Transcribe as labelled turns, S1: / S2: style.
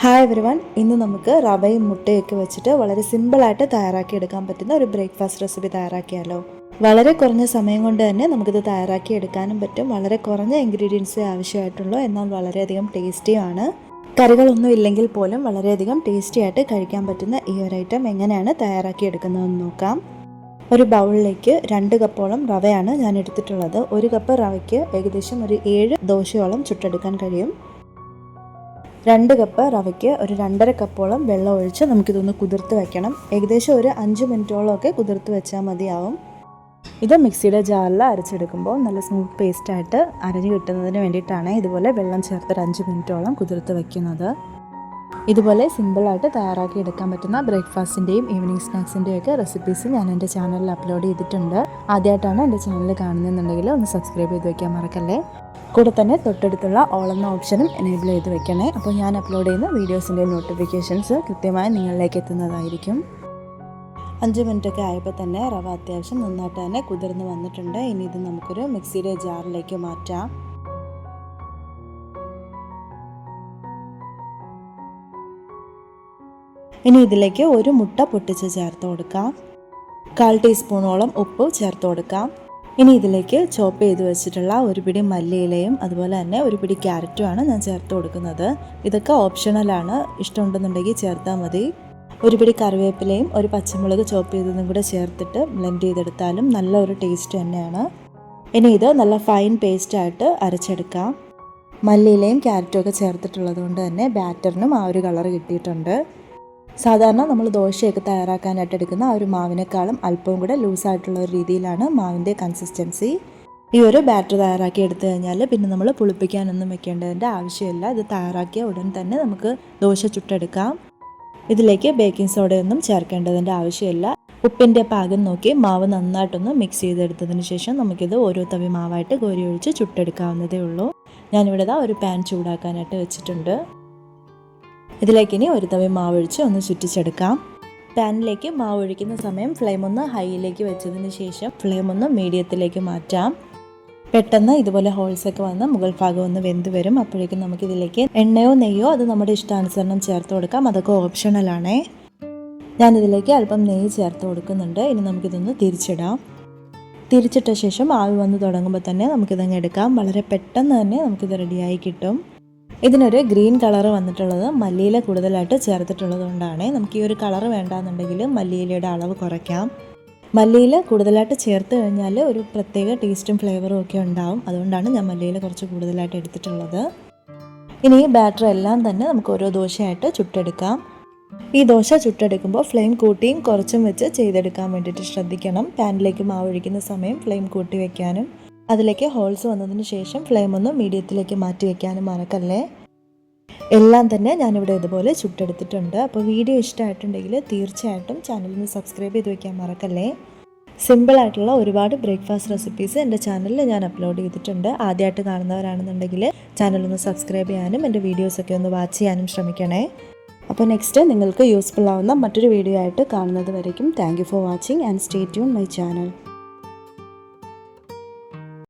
S1: Hi everyone, ഇന്ന് നമുക്ക് റവയും മുട്ടയൊക്കെ വെച്ചിട്ട് വളരെ സിമ്പിളായിട്ട് തയ്യാറാക്കി എടുക്കാൻ പറ്റുന്ന ഒരു ബ്രേക്ക്ഫാസ്റ്റ് റെസിപ്പി തയ്യാറാക്കിയാലോ. വളരെ കുറഞ്ഞ സമയം കൊണ്ട് തന്നെ നമുക്കിത് തയ്യാറാക്കി എടുക്കാനും പറ്റും. വളരെ കുറഞ്ഞ ഇൻഗ്രീഡിയൻസേ ആവശ്യമായിട്ടുള്ളൂ, എന്നാൽ വളരെയധികം ടേസ്റ്റിയാണ്. കറികളൊന്നും ഇല്ലെങ്കിൽ പോലും വളരെയധികം ടേസ്റ്റി ആയിട്ട് കഴിക്കാൻ പറ്റുന്ന ഈ ഒരു ഐറ്റം എങ്ങനെയാണ് തയ്യാറാക്കി എടുക്കുന്നതെന്ന് നോക്കാം. ഒരു ബൗളിലേക്ക് 2 കപ്പോളം റവയാണ് ഞാൻ എടുത്തിട്ടുള്ളത്. 1 കപ്പ് റവയ്ക്ക് ഏകദേശം ഒരു 7 ദോശയോളം ചുട്ടെടുക്കാൻ കഴിയും. 2 കപ്പ് റവയ്ക്ക് ഒരു 2.5 കപ്പോളം വെള്ളം ഒഴിച്ച് നമുക്കിതൊന്ന് കുതിർത്ത് വെക്കണം. ഏകദേശം ഒരു 5 മിനിറ്റോളമൊക്കെ കുതിർത്ത് വെച്ചാൽ മതിയാവും. ഇത് മിക്സിയുടെ ജാറിൽ അരച്ചെടുക്കുമ്പോൾ നല്ല സ്മൂത്ത് പേസ്റ്റായിട്ട് അരഞ്ഞു കിട്ടുന്നതിന് വേണ്ടിയിട്ടാണ് ഇതുപോലെ വെള്ളം ചേർത്ത് ഒരു 5 മിനിറ്റോളം കുതിർത്ത് വയ്ക്കുന്നത്. ഇതുപോലെ സിമ്പിളായിട്ട് തയ്യാറാക്കി എടുക്കാൻ പറ്റുന്ന ബ്രേക്ക്ഫാസ്റ്റിൻ്റെയും ഈവനിങ് സ്നാക്സിൻ്റെയും ഒക്കെ റെസിപ്പീസ് ഞാൻ എൻ്റെ ചാനലിൽ അപ്ലോഡ് ചെയ്തിട്ടുണ്ട്. ആദ്യമായിട്ടാണ് എൻ്റെ ചാനൽ കാണുന്നതെന്നുണ്ടെങ്കിൽ ഒന്ന് സബ്സ്ക്രൈബ് ചെയ്ത് വയ്ക്കാൻ മറക്കല്ലേ. കൂടെ തന്നെ തൊട്ടടുത്തുള്ള ഓൾ എന്ന ഓപ്ഷനും എനേബിൾ ചെയ്ത് വെക്കണേ. അപ്പോൾ ഞാൻ അപ്ലോഡ് ചെയ്യുന്ന വീഡിയോസിൻ്റെ നോട്ടിഫിക്കേഷൻസ് കൃത്യമായി നിങ്ങളിലേക്ക് എത്തുന്നതായിരിക്കും. 5 മിനിറ്റൊക്കെ ആയപ്പോൾ തന്നെ റവ അത്യാവശ്യം നന്നായിട്ട് തന്നെ കുതിർന്ന് വന്നിട്ടുണ്ട്. ഇനി ഇത് നമുക്കൊരു മിക്സിയുടെ ജാറിലേക്ക് മാറ്റാം. ഇനി ഇതിലേക്ക് ഒരു മുട്ട പൊട്ടിച്ച് ചേർത്ത് കൊടുക്കാം. 1/4 ടീസ്പൂണോളം ഉപ്പ് ചേർത്ത് കൊടുക്കാം. ഇനി ഇതിലേക്ക് ചോപ്പ് ചെയ്ത് വെച്ചിട്ടുള്ള ഒരു പിടി മല്ലിയിലയും അതുപോലെ തന്നെ ഒരു പിടി ക്യാരറ്റുമാണ് ഞാൻ ചേർത്ത് കൊടുക്കുന്നത്. ഇതൊക്കെ ഓപ്ഷണലാണ്, ഇഷ്ടമുണ്ടെന്നുണ്ടെങ്കിൽ ചേർത്താൽ മതി. ഒരു പിടി കറിവേപ്പിലയും ഒരു പച്ചമുളക് ചോപ്പ് ചെയ്തതും കൂടെ ചേർത്തിട്ട് ബ്ലെൻഡ് ചെയ്തെടുത്താലും നല്ല ഒരു ടേസ്റ്റ് തന്നെയാണ്. ഇനി ഇത് നല്ല ഫൈൻ പേസ്റ്റായിട്ട് അരച്ചെടുക്കാം. മല്ലിയിലയും ക്യാരറ്റും ഒക്കെ ചേർത്തിട്ടുള്ളത് കൊണ്ട് തന്നെ ബാറ്ററിനും ആ ഒരു കളർ കിട്ടിയിട്ടുണ്ട്. സാധാരണ നമ്മൾ ദോശയൊക്കെ തയ്യാറാക്കാനായിട്ട് എടുക്കുന്ന ആ ഒരു മാവിനേക്കാളും അല്പവും കൂടെ ലൂസായിട്ടുള്ള ഒരു രീതിയിലാണ് മാവിൻ്റെ കൺസിസ്റ്റൻസി. ഈ ഒരു ബാറ്റർ തയ്യാറാക്കി എടുത്തു കഴിഞ്ഞാൽ പിന്നെ നമ്മൾ പുളിപ്പിക്കാനൊന്നും വെക്കേണ്ടതിൻ്റെ ആവശ്യമില്ല. ഇത് തയ്യാറാക്കിയ ഉടൻ തന്നെ നമുക്ക് ദോശ ചുട്ടെടുക്കാം. ഇതിലേക്ക് ബേക്കിംഗ് സോഡയൊന്നും ചേർക്കേണ്ടതിൻ്റെ ആവശ്യമില്ല. ഉപ്പിൻ്റെ പാകം നോക്കി മാവ് നന്നായിട്ടൊന്ന് മിക്സ് ചെയ്തെടുത്തതിന് ശേഷം നമുക്കിത് ഓരോ തവി മാവായിട്ട് കോരി ഒഴിച്ച് ചുട്ടെടുക്കാവുന്നതേ ഉള്ളൂ. ഞാനിവിടെ ഒരു പാൻ ചൂടാക്കാനായിട്ട് വെച്ചിട്ടുണ്ട്. ഇതിലേക്ക് ഇനി ഒരു തവി മാവ് ഒഴിച്ച് ഒന്ന് ചുറ്റിച്ചെടുക്കാം. പാനിലേക്ക് മാവ് ഒഴിക്കുന്ന സമയം ഫ്ലെയിം ഒന്ന് ഹൈയിലേക്ക് വെച്ചതിന് ശേഷം ഫ്ലെയിം ഒന്ന് മീഡിയത്തിലേക്ക് മാറ്റാം. പെട്ടെന്ന് ഇതുപോലെ ഹോൾസൊക്കെ വന്ന് മുകൾ ഭാഗം ഒന്ന് വെന്ത് വരും. അപ്പോഴേക്കും നമുക്കിതിലേക്ക് എണ്ണയോ നെയ്യോ അത് നമ്മുടെ ഇഷ്ടാനുസരണം ചേർത്ത് കൊടുക്കാം. അതൊക്കെ ഓപ്ഷണലാണേ. ഞാനിതിലേക്ക് അല്പം നെയ്യ് ചേർത്ത് കൊടുക്കുന്നുണ്ട്. ഇനി നമുക്കിതൊന്ന് തിരിച്ചിടാം. തിരിച്ചിട്ട ശേഷം ആവി വന്ന് തുടങ്ങുമ്പോൾ തന്നെ നമുക്കിതങ്ങ് എടുക്കാം. വളരെ പെട്ടെന്ന് തന്നെ നമുക്കിത് റെഡിയായി കിട്ടും. ഇതിനൊരു ഗ്രീൻ കളർ വന്നിട്ടുള്ളത് മല്ലിയില കൂടുതലായിട്ട് ചേർത്തിട്ടുള്ളത് കൊണ്ടാണ്. നമുക്ക് ഈ ഒരു കളർ വേണ്ടാന്നുണ്ടെങ്കിൽ മല്ലിയിലയുടെ അളവ് കുറയ്ക്കാം. മല്ലിയില കൂടുതലായിട്ട് ചേർത്ത് കഴിഞ്ഞാൽ ഒരു പ്രത്യേക ടേസ്റ്റും ഫ്ലേവറും ഒക്കെ ഉണ്ടാവും. അതുകൊണ്ടാണ് ഞാൻ മല്ലിയില കുറച്ച് കൂടുതലായിട്ട് എടുത്തിട്ടുള്ളത്. ഇനി ഈ ബാറ്റർ എല്ലാം തന്നെ നമുക്ക് ഓരോ ദോശയായിട്ട് ചുട്ടെടുക്കാം. ഈ ദോശ ചുട്ടെടുക്കുമ്പോൾ ഫ്ലെയിം കൂട്ടിയും കുറച്ചും വെച്ച് ചെയ്തെടുക്കാൻ വേണ്ടിയിട്ട് ശ്രദ്ധിക്കണം. പാനിലേക്ക് മാവ് ഒഴിക്കുന്ന സമയം ഫ്ലെയിം കൂട്ടി വയ്ക്കാനും അതിലേക്ക് ഹോൾസ് വന്നതിന് ശേഷം ഫ്ലെയിം ഒന്ന് മീഡിയത്തിലേക്ക് മാറ്റി വയ്ക്കാനും മറക്കല്ലേ. എല്ലാം തന്നെ ഞാനിവിടെ ഇതുപോലെ ചുട്ടെടുത്തിട്ടുണ്ട്. അപ്പോൾ വീഡിയോ ഇഷ്ടമായിട്ടുണ്ടെങ്കിൽ തീർച്ചയായിട്ടും ചാനലിന് സബ്സ്ക്രൈബ് ചെയ്ത് വയ്ക്കാൻ മറക്കല്ലേ. സിമ്പിളായിട്ടുള്ള ഒരുപാട് ബ്രേക്ക്ഫാസ്റ്റ് റെസിപ്പീസ് എൻ്റെ ചാനലിൽ ഞാൻ അപ്ലോഡ് ചെയ്തിട്ടുണ്ട്. ആദ്യമായിട്ട് കാണുന്നവരാണെന്നുണ്ടെങ്കിൽ ചാനലൊന്ന് സബ്സ്ക്രൈബ് ചെയ്യാനും എൻ്റെ വീഡിയോസൊക്കെ ഒന്ന് വാച്ച് ചെയ്യാനും ശ്രമിക്കണേ. അപ്പോൾ നെക്സ്റ്റ് നിങ്ങൾക്ക് യൂസ്ഫുൾ ആവുന്ന മറ്റൊരു വീഡിയോ ആയിട്ട് കാണുന്നത് വരയ്ക്കും. Thank you for watching and stay tune my channel.